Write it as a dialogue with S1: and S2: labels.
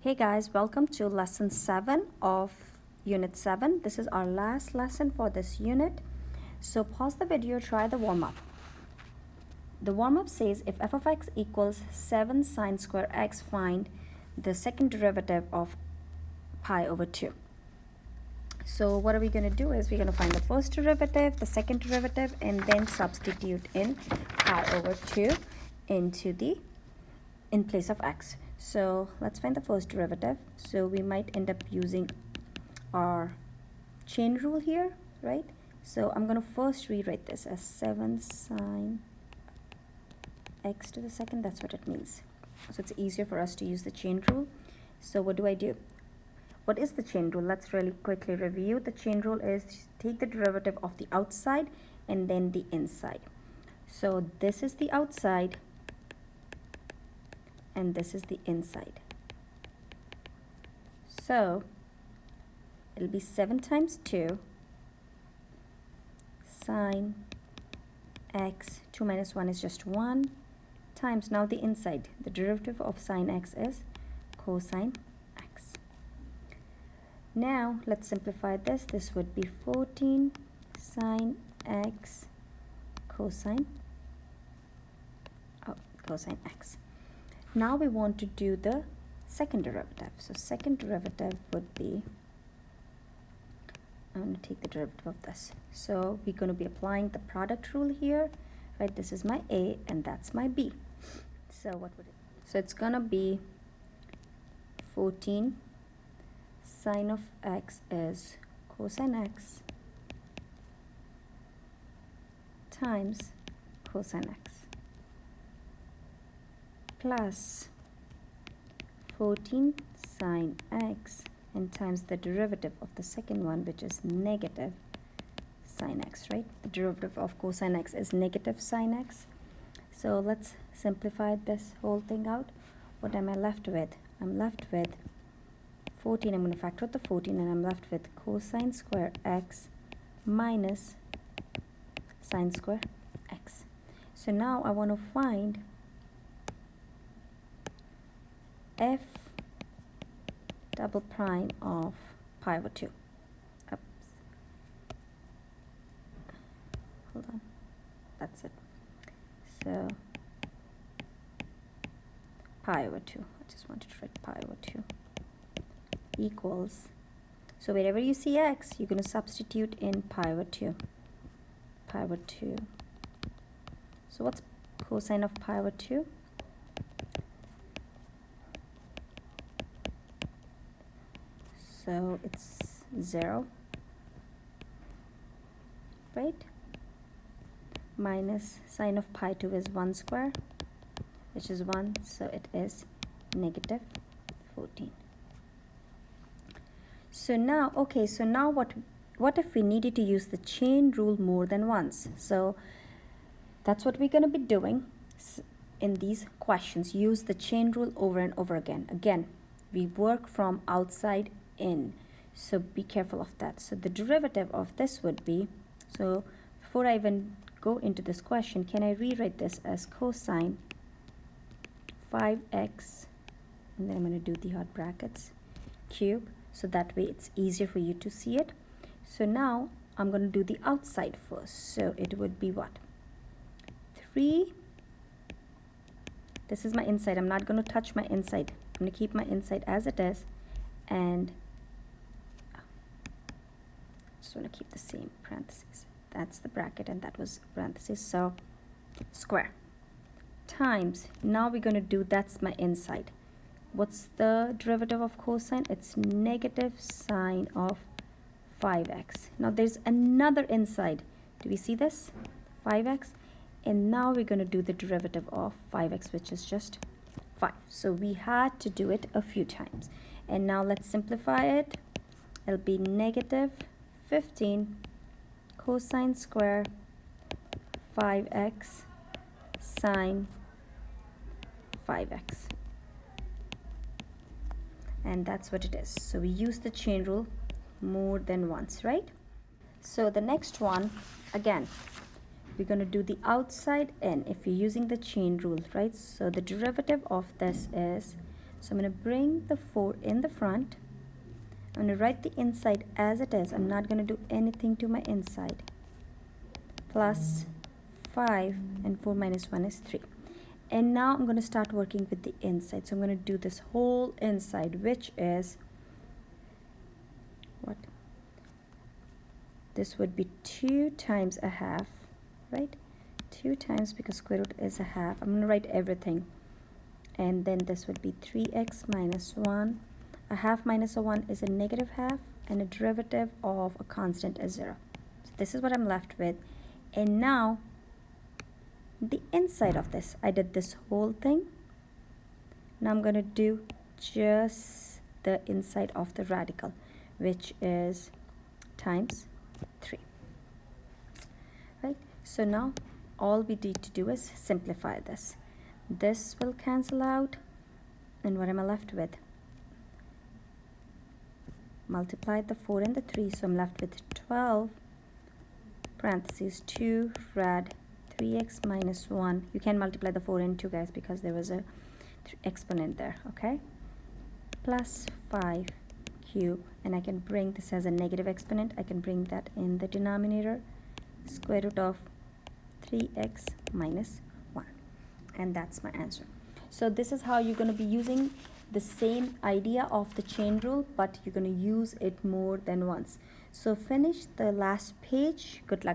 S1: Hey guys, welcome to lesson 7 of unit 7. This is our last lesson for this unit. So pause the video, try the warm-up. The warm-up says if f of x equals 7 sine square x, find the second derivative of pi over 2. So what are we going to do is we're going to find the first derivative, the second derivative, and then substitute in pi over 2 in place of x. So let's find the first derivative. So we might end up using our chain rule here, right? So I'm going to first rewrite this as 7 sine x to the second. That's what it means. So it's easier for us to use the chain rule. So what do? What is the chain rule? Let's really quickly review. The chain rule is take the derivative of the outside and then the inside. So this is the outside and this is the inside. So it'll be 7 times 2 sine x, 2 minus 1 is just 1, times now the inside. The derivative of sine x is cosine x. Now let's simplify this. This would be 14 sine x cosine x. Now we want to do the second derivative. So second derivative would be, I'm going to take the derivative of this. So we're going to be applying the product rule here, right? This is my A and that's my B. So what would it? So it's going to be 14 sine of x is cosine x times cosine x plus 14 sine x and times the derivative of the second one, which is negative sine x, right? The derivative of cosine x is negative sine x. So let's simplify this whole thing out. What am I left with? I'm left with 14. I'm going to factor out the 14 and I'm left with cosine square x minus sine square x. So now I want to find f double prime of pi over 2. Oops. Hold on. That's it. So pi over 2. I just wanted to write pi over 2 equals. So wherever you see x, you're going to substitute in pi over 2. Pi over 2. So what's cosine of pi over 2? So it's 0, right? Minus sine of pi 2 is 1 square, which is 1, so it is negative 14. So now, okay, so now what if we needed to use the chain rule more than once? So that's what we're going to be doing in these questions. Use the chain rule over and over again. Again, we work from outside in, so be careful of that. So the derivative of this would be, so before I even go into this question, can I rewrite this as cosine 5x, and then I'm going to do the hot brackets, cube, so that way it's easier for you to see it. So now I'm going to do the outside first. So it would be what? 3, this is my inside. I'm not going to touch my inside. I'm going to keep my inside as it is, and just want to keep the same parentheses. That's the bracket and that was parentheses. So square times, now we're going to do, that's my inside. What's the derivative of cosine? It's negative sine of 5x. Now there's another inside. Do we see this? 5x. And now we're going to do the derivative of 5x, which is just 5. So we had to do it a few times. And now let's simplify it. It'll be negative 15 cosine square 5x sine 5x. And that's what it is. So we use the chain rule more than once, right? So the next one, again, we're going to do the outside in if you're using the chain rule, right? So the derivative of this is, So I'm going to bring the 4 in the front. I'm going to write the inside as it is. I'm not going to do anything to my inside. Plus 5, and 4 minus 1 is 3. And now I'm going to start working with the inside. So I'm going to do this whole inside, which is what? This would be 2 times a half, right? 2 times, because square root is a half. I'm going to write everything. And then this would be 3x minus 1. A half minus a 1 is a negative half, and a derivative of a constant is 0. So this is what I'm left with. And now the inside of this, I did this whole thing. Now I'm going to do just the inside of the radical, which is times 3. Right? So now all we need to do is simplify this. This will cancel out, and what am I left with? Multiply the 4 and the 3, so I'm left with 12 parentheses 2 rad 3x minus 1. You can multiply the 4 and 2, guys, because there was a exponent there, okay? Plus 5 cube, and I can bring this as a negative exponent. I can bring that in the denominator, square root of 3x minus 1. And that's my answer. So this is how you're going to be using the same idea of the chain rule, but you're going to use it more than once. So finish the last page. Good luck.